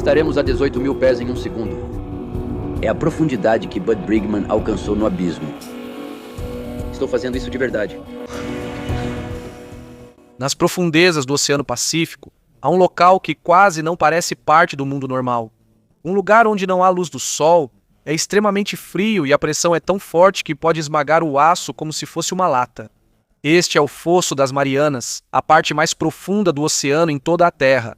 Estaremos a 18 mil pés em um segundo. É a profundidade que Bud Brigman alcançou no abismo. Estou fazendo isso de verdade. Nas profundezas do Oceano Pacífico, há um local que quase não parece parte do mundo normal. Um lugar onde não há luz do sol, é extremamente frio e a pressão é tão forte que pode esmagar o aço como se fosse uma lata. Este é o Fosso das Marianas, a parte mais profunda do oceano em toda a Terra.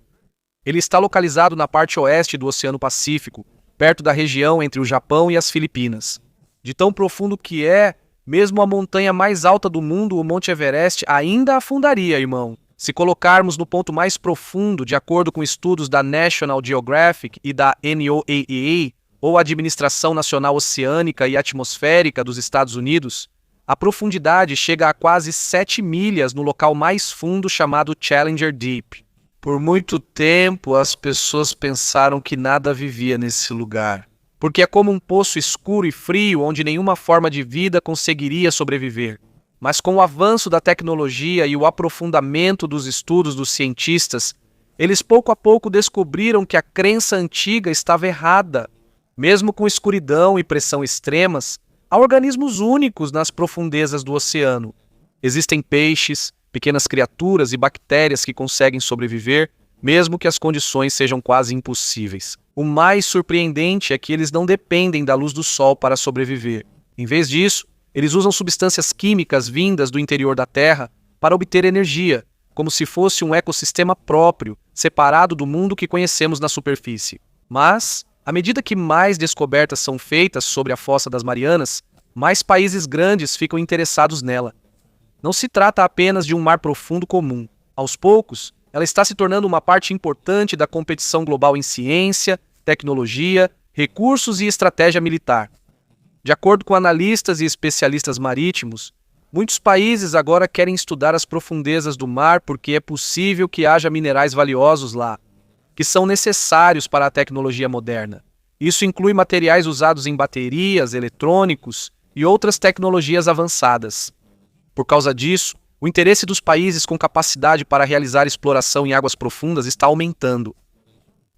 Ele está localizado na parte oeste do Oceano Pacífico, perto da região entre o Japão e as Filipinas. De tão profundo que é, mesmo a montanha mais alta do mundo, o Monte Everest, ainda afundaria, irmão. Se colocarmos no ponto mais profundo, de acordo com estudos da National Geographic e da NOAA, ou Administração Nacional Oceânica e Atmosférica dos Estados Unidos, a profundidade chega a quase 7 milhas no local mais fundo chamado Challenger Deep. Por muito tempo, as pessoas pensaram que nada vivia nesse lugar, porque é como um poço escuro e frio onde nenhuma forma de vida conseguiria sobreviver. Mas com o avanço da tecnologia e o aprofundamento dos estudos dos cientistas, eles pouco a pouco descobriram que a crença antiga estava errada. Mesmo com escuridão e pressão extremas, há organismos únicos nas profundezas do oceano. Existem peixes, pequenas criaturas e bactérias que conseguem sobreviver, mesmo que as condições sejam quase impossíveis. O mais surpreendente é que eles não dependem da luz do sol para sobreviver. Em vez disso, eles usam substâncias químicas vindas do interior da Terra para obter energia, como se fosse um ecossistema próprio, separado do mundo que conhecemos na superfície. Mas, à medida que mais descobertas são feitas sobre a Fossa das Marianas, mais países grandes ficam interessados nela. Não se trata apenas de um mar profundo comum. Aos poucos, ela está se tornando uma parte importante da competição global em ciência, tecnologia, recursos e estratégia militar. De acordo com analistas e especialistas marítimos, muitos países agora querem estudar as profundezas do mar porque é possível que haja minerais valiosos lá, que são necessários para a tecnologia moderna. Isso inclui materiais usados em baterias, eletrônicos e outras tecnologias avançadas. Por causa disso, o interesse dos países com capacidade para realizar exploração em águas profundas está aumentando.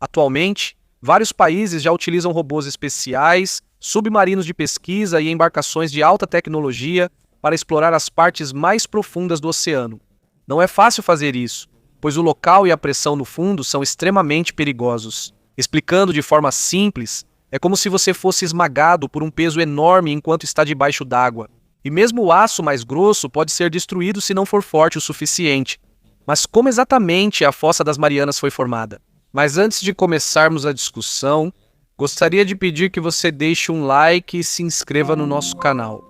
Atualmente, vários países já utilizam robôs especiais, submarinos de pesquisa e embarcações de alta tecnologia para explorar as partes mais profundas do oceano. Não é fácil fazer isso, pois o local e a pressão no fundo são extremamente perigosos. Explicando de forma simples, é como se você fosse esmagado por um peso enorme enquanto está debaixo d'água. E mesmo o aço mais grosso pode ser destruído se não for forte o suficiente. Mas como exatamente a Fossa das Marianas foi formada? Mas antes de começarmos a discussão, gostaria de pedir que você deixe um like e se inscreva no nosso canal.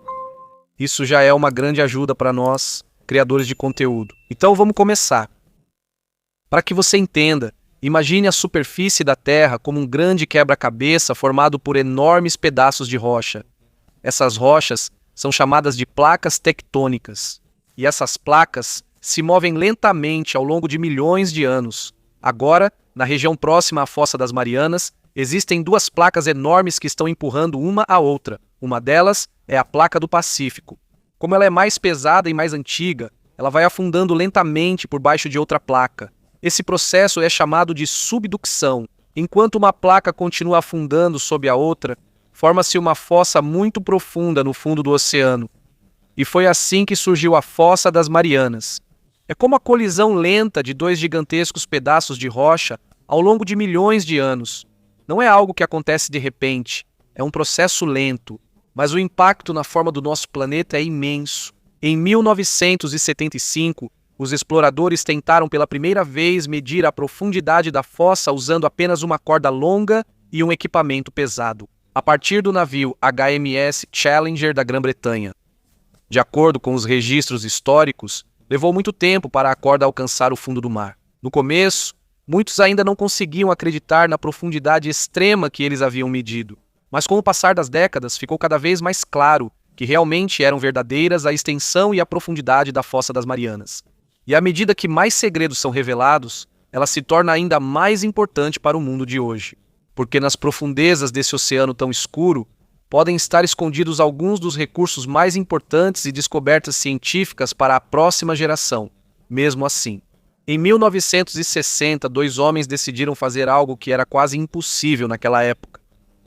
Isso já é uma grande ajuda para nós, criadores de conteúdo. Então vamos começar. Para que você entenda, imagine a superfície da Terra como um grande quebra-cabeça formado por enormes pedaços de rocha. Essas rochas são chamadas de placas tectônicas. E essas placas se movem lentamente ao longo de milhões de anos. Agora, na região próxima à Fossa das Marianas, existem duas placas enormes que estão empurrando uma à outra. Uma delas é a placa do Pacífico. Como ela é mais pesada e mais antiga, ela vai afundando lentamente por baixo de outra placa. Esse processo é chamado de subducção. Enquanto uma placa continua afundando sob a outra, forma-se uma fossa muito profunda no fundo do oceano. E foi assim que surgiu a Fossa das Marianas. É como a colisão lenta de dois gigantescos pedaços de rocha ao longo de milhões de anos. Não é algo que acontece de repente, é um processo lento, mas o impacto na forma do nosso planeta é imenso. Em 1975, os exploradores tentaram pela primeira vez medir a profundidade da fossa usando apenas uma corda longa e um equipamento pesado, a partir do navio HMS Challenger da Grã-Bretanha. De acordo com os registros históricos, levou muito tempo para a corda alcançar o fundo do mar. No começo, muitos ainda não conseguiam acreditar na profundidade extrema que eles haviam medido. Mas com o passar das décadas, ficou cada vez mais claro que realmente eram verdadeiras a extensão e a profundidade da Fossa das Marianas. E à medida que mais segredos são revelados, ela se torna ainda mais importante para o mundo de hoje. Porque nas profundezas desse oceano tão escuro, podem estar escondidos alguns dos recursos mais importantes e descobertas científicas para a próxima geração. Mesmo assim, Em 1960, dois homens decidiram fazer algo que era quase impossível naquela época.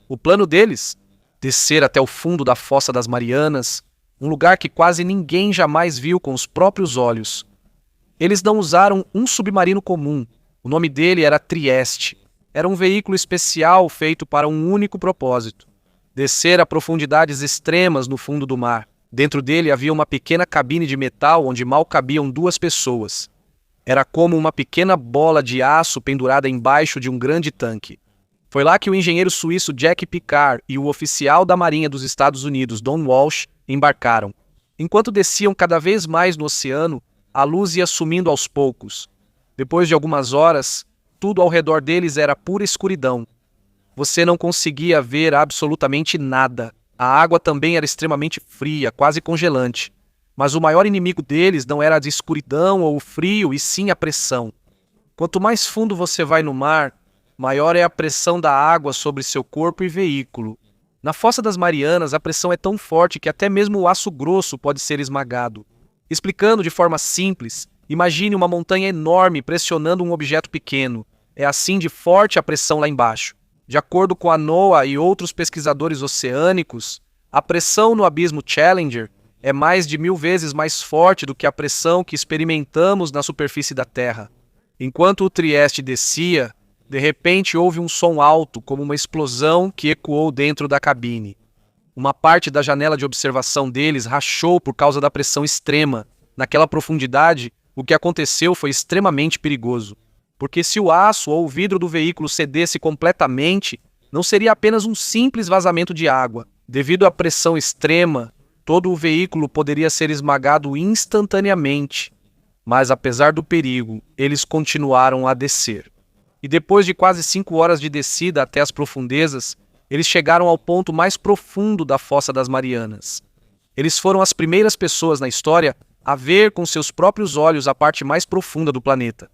O plano deles? Descer até o fundo da Fossa das Marianas, um lugar que quase ninguém jamais viu com os próprios olhos. Eles não usaram um submarino comum. O nome dele era Trieste. Era um veículo especial feito para um único propósito: descer a profundidades extremas no fundo do mar. Dentro dele havia uma pequena cabine de metal onde mal cabiam duas pessoas. Era como uma pequena bola de aço pendurada embaixo de um grande tanque. Foi lá que o engenheiro suíço Jack Picard e o oficial da Marinha dos Estados Unidos, Don Walsh, embarcaram. Enquanto desciam cada vez mais no oceano, a luz ia sumindo aos poucos. Depois de algumas horas, tudo ao redor deles era pura escuridão. Você não conseguia ver absolutamente nada. A água também era extremamente fria, quase congelante. Mas o maior inimigo deles não era a escuridão ou o frio, e sim a pressão. Quanto mais fundo você vai no mar, maior é a pressão da água sobre seu corpo e veículo. Na Fossa das Marianas, a pressão é tão forte que até mesmo o aço grosso pode ser esmagado. Explicando de forma simples, imagine uma montanha enorme pressionando um objeto pequeno. É assim de forte a pressão lá embaixo. De acordo com a NOAA e outros pesquisadores oceânicos, a pressão no abismo Challenger é mais de 1000 vezes mais forte do que a pressão que experimentamos na superfície da Terra. Enquanto o Trieste descia, de repente houve um som alto, como uma explosão que ecoou dentro da cabine. Uma parte da janela de observação deles rachou por causa da pressão extrema. Naquela profundidade, o que aconteceu foi extremamente perigoso. Porque se o aço ou o vidro do veículo cedesse completamente, não seria apenas um simples vazamento de água. Devido à pressão extrema, todo o veículo poderia ser esmagado instantaneamente. Mas apesar do perigo, eles continuaram a descer. E depois de quase 5 horas de descida até as profundezas, eles chegaram ao ponto mais profundo da Fossa das Marianas. Eles foram as primeiras pessoas na história a ver com seus próprios olhos a parte mais profunda do planeta.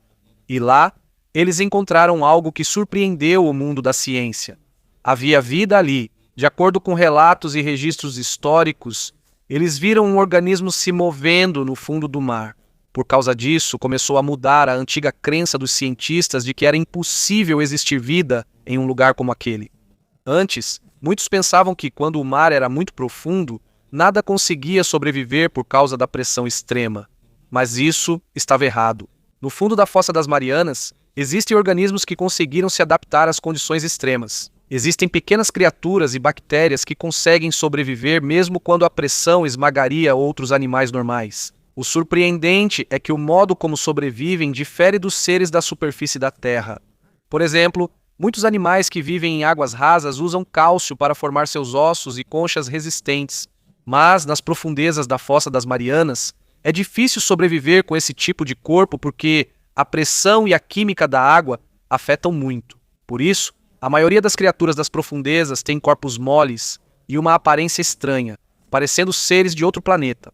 E lá, eles encontraram algo que surpreendeu o mundo da ciência. Havia vida ali. De acordo com relatos e registros históricos, eles viram um organismo se movendo no fundo do mar. Por causa disso, começou a mudar a antiga crença dos cientistas de que era impossível existir vida em um lugar como aquele. Antes, muitos pensavam que quando o mar era muito profundo, nada conseguia sobreviver por causa da pressão extrema. Mas isso estava errado. No fundo da Fossa das Marianas, existem organismos que conseguiram se adaptar às condições extremas. Existem pequenas criaturas e bactérias que conseguem sobreviver mesmo quando a pressão esmagaria outros animais normais. O surpreendente é que o modo como sobrevivem difere dos seres da superfície da Terra. Por exemplo, muitos animais que vivem em águas rasas usam cálcio para formar seus ossos e conchas resistentes. Mas, nas profundezas da Fossa das Marianas, é difícil sobreviver com esse tipo de corpo porque a pressão e a química da água afetam muito. Por isso, a maioria das criaturas das profundezas tem corpos moles e uma aparência estranha, parecendo seres de outro planeta.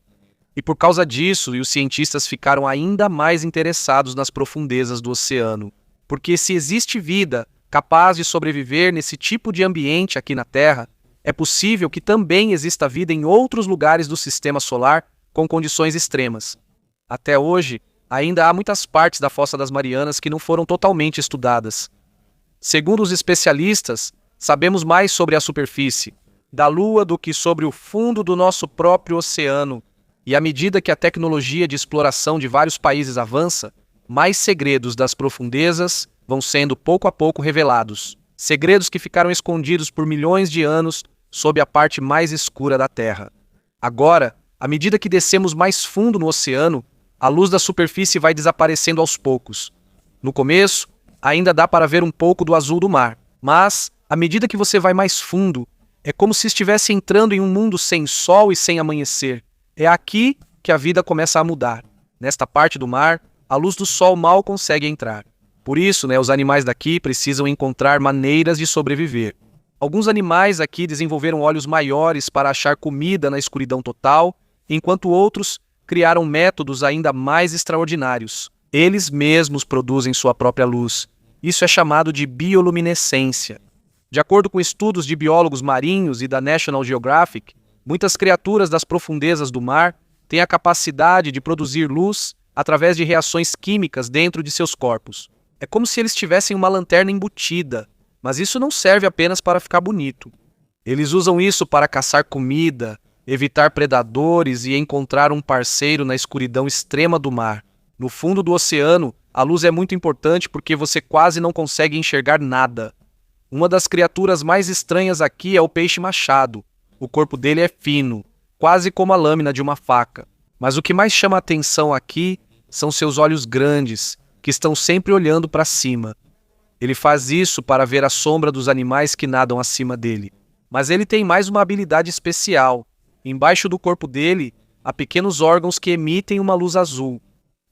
E por causa disso, os cientistas ficaram ainda mais interessados nas profundezas do oceano. Porque se existe vida capaz de sobreviver nesse tipo de ambiente aqui na Terra, é possível que também exista vida em outros lugares do sistema solar com condições extremas. Até hoje, ainda há muitas partes da Fossa das Marianas que não foram totalmente estudadas. Segundo os especialistas, sabemos mais sobre a superfície da Lua do que sobre o fundo do nosso próprio oceano. E à medida que a tecnologia de exploração de vários países avança, mais segredos das profundezas vão sendo pouco a pouco revelados. Segredos que ficaram escondidos por milhões de anos sob a parte mais escura da Terra. Agora, à medida que descemos mais fundo no oceano, a luz da superfície vai desaparecendo aos poucos. No começo, ainda dá para ver um pouco do azul do mar, mas, à medida que você vai mais fundo, é como se estivesse entrando em um mundo sem sol e sem amanhecer. É aqui que a vida começa a mudar. Nesta parte do mar, a luz do sol mal consegue entrar. Por isso, os animais daqui precisam encontrar maneiras de sobreviver. Alguns animais aqui desenvolveram olhos maiores para achar comida na escuridão total, enquanto outros criaram métodos ainda mais extraordinários. Eles mesmos produzem sua própria luz. Isso é chamado de bioluminescência. De acordo com estudos de biólogos marinhos e da National Geographic, muitas criaturas das profundezas do mar têm a capacidade de produzir luz através de reações químicas dentro de seus corpos. É como se eles tivessem uma lanterna embutida, mas isso não serve apenas para ficar bonito. Eles usam isso para caçar comida, evitar predadores e encontrar um parceiro na escuridão extrema do mar. No fundo do oceano, a luz é muito importante porque você quase não consegue enxergar nada. Uma das criaturas mais estranhas aqui é o peixe-machado. O corpo dele é fino, quase como a lâmina de uma faca. Mas o que mais chama a atenção aqui são seus olhos grandes, que estão sempre olhando para cima. Ele faz isso para ver a sombra dos animais que nadam acima dele. Mas ele tem mais uma habilidade especial. Embaixo do corpo dele, há pequenos órgãos que emitem uma luz azul.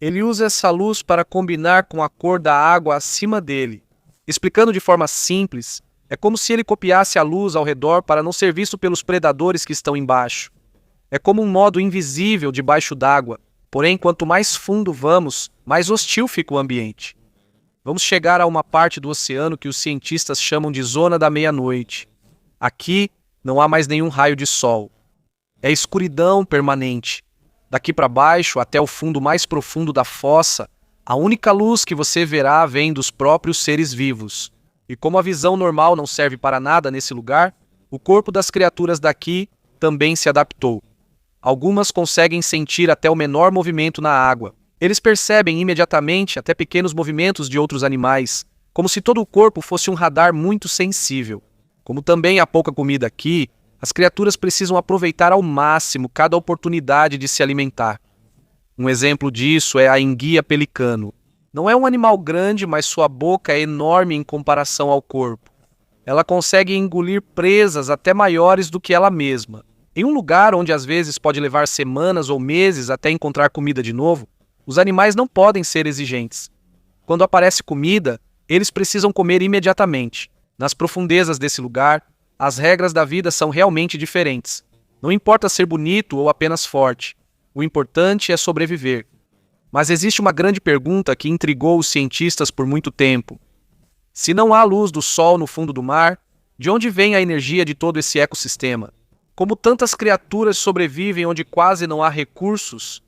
Ele usa essa luz para combinar com a cor da água acima dele. Explicando de forma simples, é como se ele copiasse a luz ao redor para não ser visto pelos predadores que estão embaixo. É como um modo invisível debaixo d'água, porém, quanto mais fundo vamos, mais hostil fica o ambiente. Vamos chegar a uma parte do oceano que os cientistas chamam de zona da meia-noite. Aqui não há mais nenhum raio de sol. É escuridão permanente. Daqui para baixo, até o fundo mais profundo da fossa, a única luz que você verá vem dos próprios seres vivos. E como a visão normal não serve para nada nesse lugar, o corpo das criaturas daqui também se adaptou. Algumas conseguem sentir até o menor movimento na água. Eles percebem imediatamente até pequenos movimentos de outros animais, como se todo o corpo fosse um radar muito sensível. Como também há pouca comida aqui, as criaturas precisam aproveitar ao máximo cada oportunidade de se alimentar. Um exemplo disso é a enguia pelicano. Não é um animal grande, mas sua boca é enorme em comparação ao corpo. Ela consegue engolir presas até maiores do que ela mesma. Em um lugar onde às vezes pode levar semanas ou meses até encontrar comida de novo, os animais não podem ser exigentes. Quando aparece comida, eles precisam comer imediatamente. Nas profundezas desse lugar, as regras da vida são realmente diferentes. Não importa ser bonito ou apenas forte. O importante é sobreviver. Mas existe uma grande pergunta que intrigou os cientistas por muito tempo. Se não há luz do sol no fundo do mar, de onde vem a energia de todo esse ecossistema? Como tantas criaturas sobrevivem onde quase não há recursos?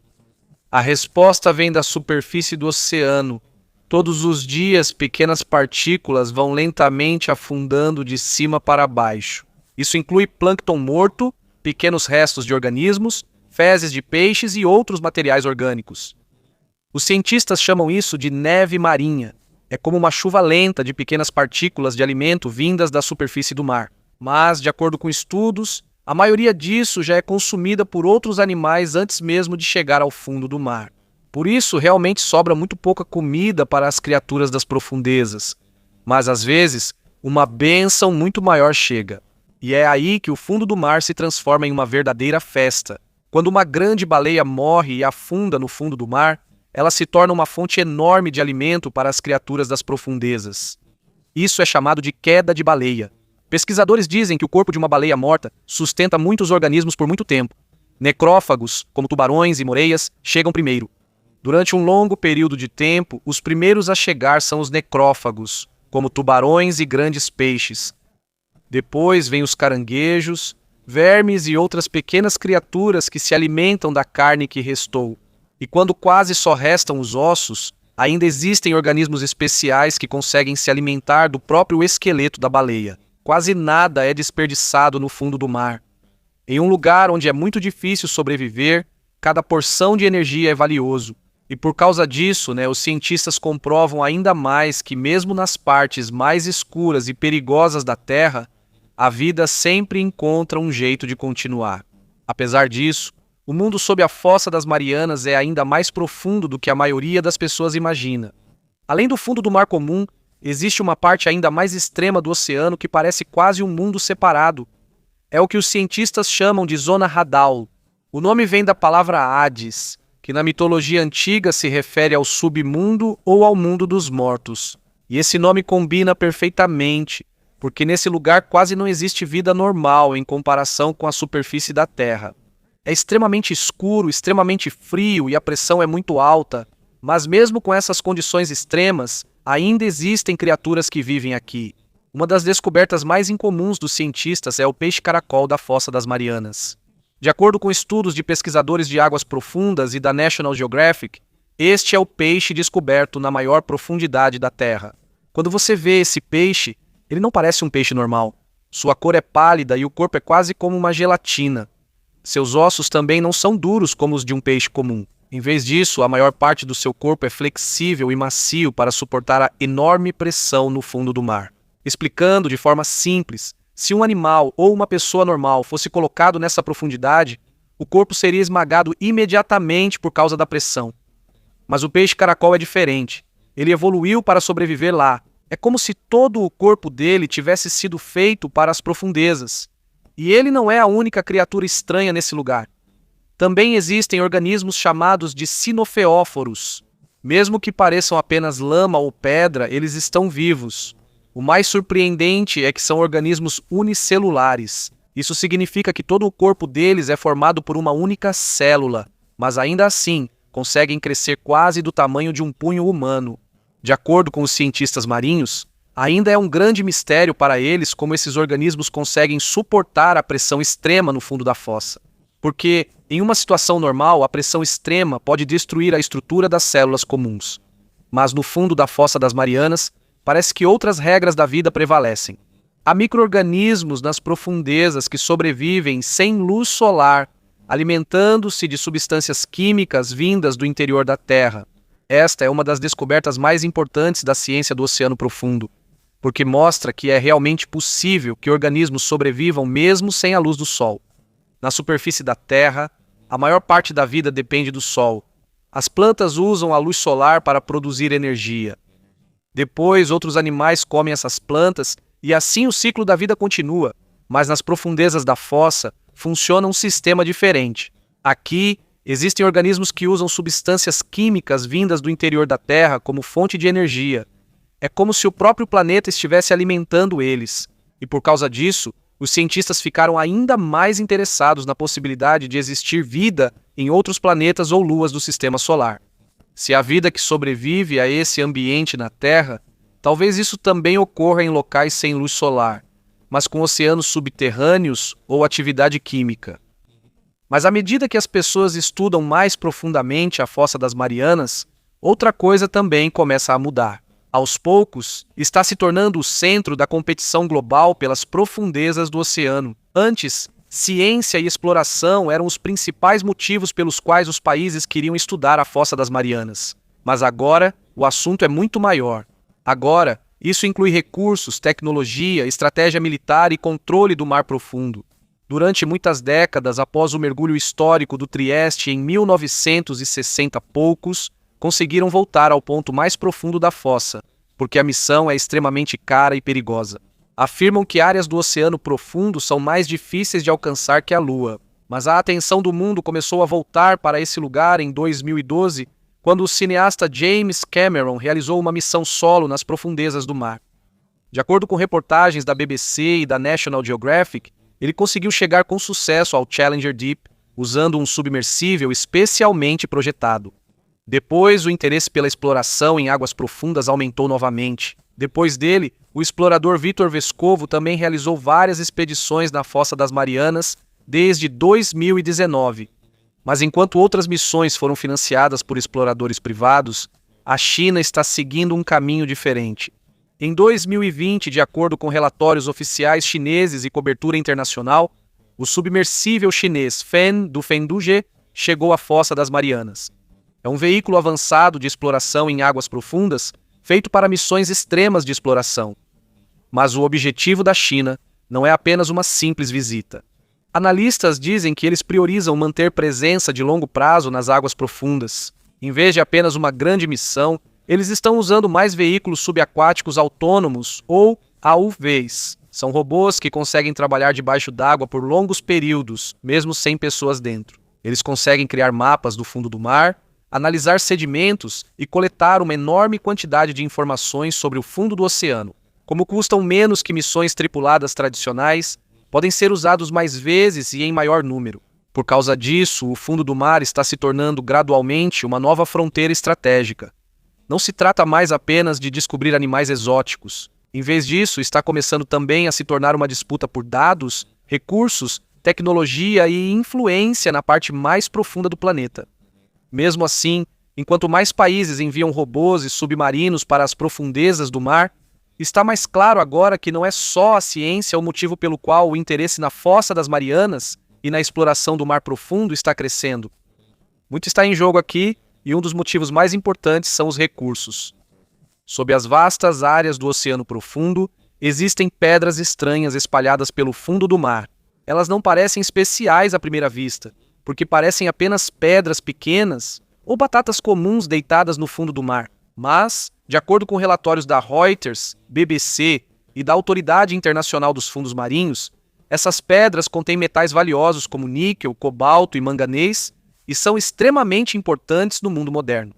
A resposta vem da superfície do oceano. Todos os dias, pequenas partículas vão lentamente afundando de cima para baixo. Isso inclui plâncton morto, pequenos restos de organismos, fezes de peixes e outros materiais orgânicos. Os cientistas chamam isso de neve marinha. É como uma chuva lenta de pequenas partículas de alimento vindas da superfície do mar. Mas, de acordo com estudos, a maioria disso já é consumida por outros animais antes mesmo de chegar ao fundo do mar. Por isso, realmente sobra muito pouca comida para as criaturas das profundezas. Mas, às vezes, uma bênção muito maior chega. E é aí que o fundo do mar se transforma em uma verdadeira festa. Quando uma grande baleia morre e afunda no fundo do mar, ela se torna uma fonte enorme de alimento para as criaturas das profundezas. Isso é chamado de queda de baleia. Pesquisadores dizem que o corpo de uma baleia morta sustenta muitos organismos por muito tempo. Necrófagos, como tubarões e moreias, chegam primeiro. Durante um longo período de tempo, os primeiros a chegar são os necrófagos, como tubarões e grandes peixes. Depois vêm os caranguejos, vermes e outras pequenas criaturas que se alimentam da carne que restou. E quando quase só restam os ossos, ainda existem organismos especiais que conseguem se alimentar do próprio esqueleto da baleia. Quase nada é desperdiçado no fundo do mar. Em um lugar onde é muito difícil sobreviver, cada porção de energia é valioso. E por causa disso, os cientistas comprovam ainda mais que mesmo nas partes mais escuras e perigosas da Terra, a vida sempre encontra um jeito de continuar. Apesar disso, o mundo sob a fossa das Marianas é ainda mais profundo do que a maioria das pessoas imagina. Além do fundo do mar comum, existe uma parte ainda mais extrema do oceano que parece quase um mundo separado. É o que os cientistas chamam de Zona Hadal. O nome vem da palavra Hades, que na mitologia antiga se refere ao submundo ou ao mundo dos mortos. E esse nome combina perfeitamente, porque nesse lugar quase não existe vida normal em comparação com a superfície da Terra. É extremamente escuro, extremamente frio e a pressão é muito alta, mas mesmo com essas condições extremas, ainda existem criaturas que vivem aqui. Uma das descobertas mais incomuns dos cientistas é o peixe-caracol da Fossa das Marianas. De acordo com estudos de pesquisadores de águas profundas e da National Geographic, Este é o peixe descoberto na maior profundidade da Terra. Quando você vê esse peixe, ele não parece um peixe normal. Sua cor é pálida e o corpo é quase como uma gelatina. Seus ossos também não são duros como os de um peixe comum. Em vez disso, a maior parte do seu corpo é flexível e macio para suportar a enorme pressão no fundo do mar. Explicando de forma simples, se um animal ou uma pessoa normal fosse colocado nessa profundidade, o corpo seria esmagado imediatamente por causa da pressão. Mas o peixe-caracol é diferente. Ele evoluiu para sobreviver lá. É como se todo o corpo dele tivesse sido feito para as profundezas. E ele não é a única criatura estranha nesse lugar. Também existem organismos chamados de sinofeóforos. Mesmo que pareçam apenas lama ou pedra, eles estão vivos. O mais surpreendente é que são organismos unicelulares. Isso significa que todo o corpo deles é formado por uma única célula, mas ainda assim conseguem crescer quase do tamanho de um punho humano. De acordo com os cientistas marinhos, ainda é um grande mistério para eles como esses organismos conseguem suportar a pressão extrema no fundo da fossa. Porque, em uma situação normal, a pressão extrema pode destruir a estrutura das células comuns. Mas no fundo da Fossa das Marianas, parece que outras regras da vida prevalecem. Há micro-organismos nas profundezas que sobrevivem sem luz solar, alimentando-se de substâncias químicas vindas do interior da Terra. Esta é uma das descobertas mais importantes da ciência do oceano profundo, porque mostra que é realmente possível que organismos sobrevivam mesmo sem a luz do Sol. Na superfície da Terra, a maior parte da vida depende do Sol. As plantas usam a luz solar para produzir energia. Depois, outros animais comem essas plantas e assim o ciclo da vida continua, mas nas profundezas da fossa, funciona um sistema diferente. Aqui, existem organismos que usam substâncias químicas vindas do interior da Terra como fonte de energia. É como se o próprio planeta estivesse alimentando eles. E por causa disso, os cientistas ficaram ainda mais interessados na possibilidade de existir vida em outros planetas ou luas do sistema solar. Se há vida que sobrevive a esse ambiente na Terra, talvez isso também ocorra em locais sem luz solar, mas com oceanos subterrâneos ou atividade química. Mas à medida que as pessoas estudam mais profundamente a Fossa das Marianas, outra coisa também começa a mudar. Aos poucos, está se tornando o centro da competição global pelas profundezas do oceano. Antes, ciência e exploração eram os principais motivos pelos quais os países queriam estudar a Fossa das Marianas. Mas agora, o assunto é muito maior. Agora, isso inclui recursos, tecnologia, estratégia militar e controle do mar profundo. Durante muitas décadas após o mergulho histórico do Trieste em 1960 poucos, conseguiram voltar ao ponto mais profundo da fossa, porque a missão é extremamente cara e perigosa. Afirmam que áreas do oceano profundo são mais difíceis de alcançar que a Lua, mas a atenção do mundo começou a voltar para esse lugar em 2012, quando o cineasta James Cameron realizou uma missão solo nas profundezas do mar. De acordo com reportagens da BBC e da National Geographic, ele conseguiu chegar com sucesso ao Challenger Deep, usando um submersível especialmente projetado. Depois, o interesse pela exploração em águas profundas aumentou novamente. Depois dele, o explorador Vitor Vescovo também realizou várias expedições na Fossa das Marianas desde 2019. Mas enquanto outras missões foram financiadas por exploradores privados, a China está seguindo um caminho diferente. Em 2020, de acordo com relatórios oficiais chineses e cobertura internacional, o submersível chinês Fan do Fengduje chegou à Fossa das Marianas. É um veículo avançado de exploração em águas profundas, feito para missões extremas de exploração. Mas o objetivo da China não é apenas uma simples visita. Analistas dizem que eles priorizam manter presença de longo prazo nas águas profundas. Em vez de apenas uma grande missão, eles estão usando mais veículos subaquáticos autônomos, ou AUVs. São robôs que conseguem trabalhar debaixo d'água por longos períodos, mesmo sem pessoas dentro. Eles conseguem criar mapas do fundo do mar, analisar sedimentos e coletar uma enorme quantidade de informações sobre o fundo do oceano. Como custam menos que missões tripuladas tradicionais, podem ser usados mais vezes e em maior número. Por causa disso, o fundo do mar está se tornando gradualmente uma nova fronteira estratégica. Não se trata mais apenas de descobrir animais exóticos. Em vez disso, está começando também a se tornar uma disputa por dados, recursos, tecnologia e influência na parte mais profunda do planeta. Mesmo assim, enquanto mais países enviam robôs e submarinos para as profundezas do mar, está mais claro agora que não é só a ciência o motivo pelo qual o interesse na Fossa das Marianas e na exploração do mar profundo está crescendo. Muito está em jogo aqui, e um dos motivos mais importantes são os recursos. Sob as vastas áreas do oceano profundo, existem pedras estranhas espalhadas pelo fundo do mar. Elas não parecem especiais à primeira vista, porque parecem apenas pedras pequenas ou batatas comuns deitadas no fundo do mar. Mas, de acordo com relatórios da Reuters, BBC e da Autoridade Internacional dos Fundos Marinhos, essas pedras contêm metais valiosos como níquel, cobalto e manganês e são extremamente importantes no mundo moderno.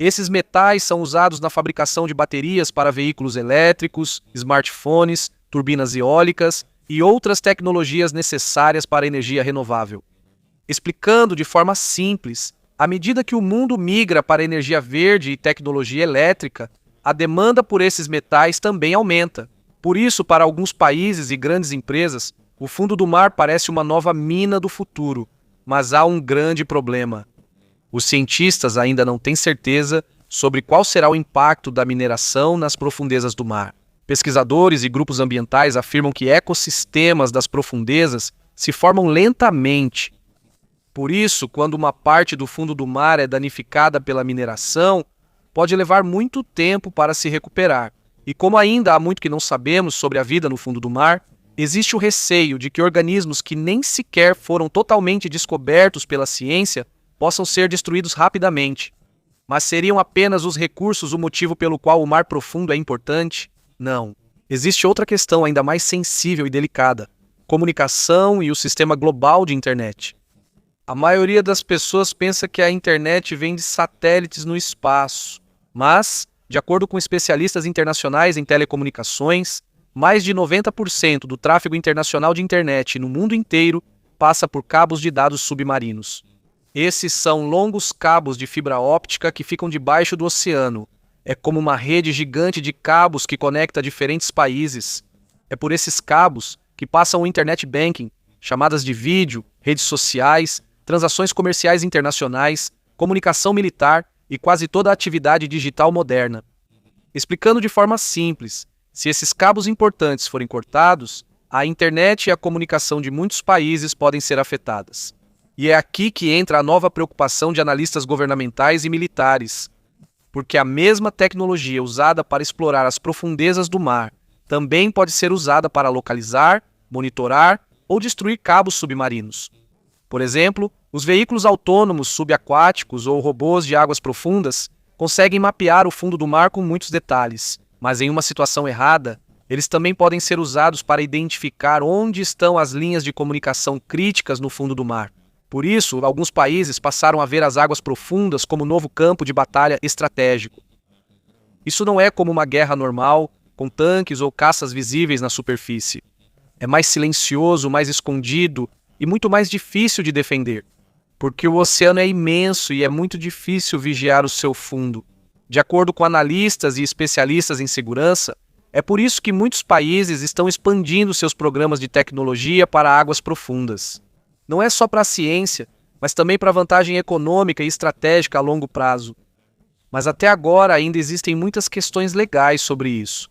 Esses metais são usados na fabricação de baterias para veículos elétricos, smartphones, turbinas eólicas e outras tecnologias necessárias para a energia renovável. Explicando de forma simples, à medida que o mundo migra para a energia verde e tecnologia elétrica, a demanda por esses metais também aumenta. Por isso, para alguns países e grandes empresas, o fundo do mar parece uma nova mina do futuro, mas há um grande problema. Os cientistas ainda não têm certeza sobre qual será o impacto da mineração nas profundezas do mar. Pesquisadores e grupos ambientais afirmam que ecossistemas das profundezas se formam lentamente. Por isso, quando uma parte do fundo do mar é danificada pela mineração, pode levar muito tempo para se recuperar. E como ainda há muito que não sabemos sobre a vida no fundo do mar, existe o receio de que organismos que nem sequer foram totalmente descobertos pela ciência possam ser destruídos rapidamente. Mas seriam apenas os recursos o motivo pelo qual o mar profundo é importante? Não. Existe outra questão ainda mais sensível e delicada: comunicação e o sistema global de internet. A maioria das pessoas pensa que a internet vem de satélites no espaço, mas, de acordo com especialistas internacionais em telecomunicações, mais de 90% do tráfego internacional de internet no mundo inteiro passa por cabos de dados submarinos. Esses são longos cabos de fibra óptica que ficam debaixo do oceano. É como uma rede gigante de cabos que conecta diferentes países. É por esses cabos que passam o internet banking, chamadas de vídeo, redes sociais, transações comerciais internacionais, comunicação militar e quase toda a atividade digital moderna. Explicando de forma simples, se esses cabos importantes forem cortados, a internet e a comunicação de muitos países podem ser afetadas. E é aqui que entra a nova preocupação de analistas governamentais e militares, porque a mesma tecnologia usada para explorar as profundezas do mar também pode ser usada para localizar, monitorar ou destruir cabos submarinos. Por exemplo, os veículos autônomos subaquáticos ou robôs de águas profundas conseguem mapear o fundo do mar com muitos detalhes, mas em uma situação errada, eles também podem ser usados para identificar onde estão as linhas de comunicação críticas no fundo do mar. Por isso, alguns países passaram a ver as águas profundas como novo campo de batalha estratégico. Isso não é como uma guerra normal, com tanques ou caças visíveis na superfície. É mais silencioso, mais escondido e muito mais difícil de defender, porque o oceano é imenso e é muito difícil vigiar o seu fundo. De acordo com analistas e especialistas em segurança, é por isso que muitos países estão expandindo seus programas de tecnologia para águas profundas. Não é só para a ciência, mas também para vantagem econômica e estratégica a longo prazo. Mas até agora ainda existem muitas questões legais sobre isso,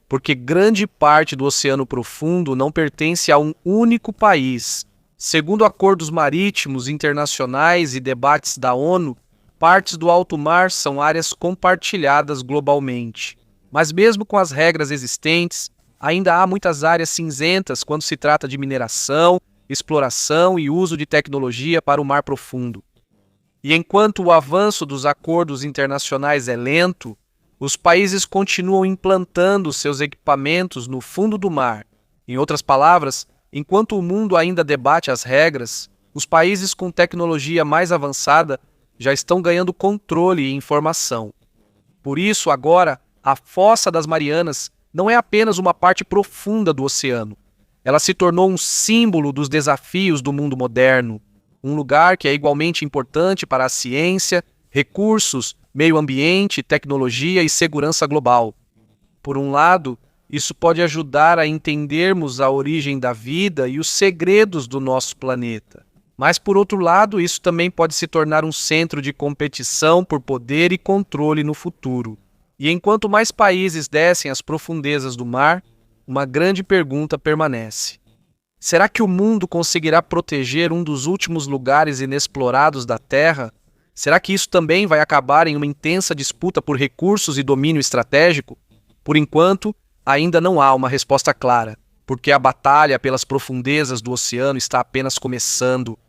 porque grande parte do oceano profundo não pertence a um único país. Segundo acordos marítimos internacionais e debates da ONU, partes do alto mar são áreas compartilhadas globalmente. Mas mesmo com as regras existentes, ainda há muitas áreas cinzentas quando se trata de mineração, exploração e uso de tecnologia para o mar profundo. E enquanto o avanço dos acordos internacionais é lento, os países continuam implantando seus equipamentos no fundo do mar. Em outras palavras, enquanto o mundo ainda debate as regras, os países com tecnologia mais avançada já estão ganhando controle e informação. Por isso, agora, a Fossa das Marianas não é apenas uma parte profunda do oceano. Ela se tornou um símbolo dos desafios do mundo moderno, um lugar que é igualmente importante para a ciência, recursos, meio ambiente, tecnologia e segurança global. Por um lado, isso pode ajudar a entendermos a origem da vida e os segredos do nosso planeta. Mas, por outro lado, isso também pode se tornar um centro de competição por poder e controle no futuro. E enquanto mais países descem às profundezas do mar, uma grande pergunta permanece. Será que o mundo conseguirá proteger um dos últimos lugares inexplorados da Terra? Será que isso também vai acabar em uma intensa disputa por recursos e domínio estratégico? Por enquanto, ainda não há uma resposta clara, porque a batalha pelas profundezas do oceano está apenas começando.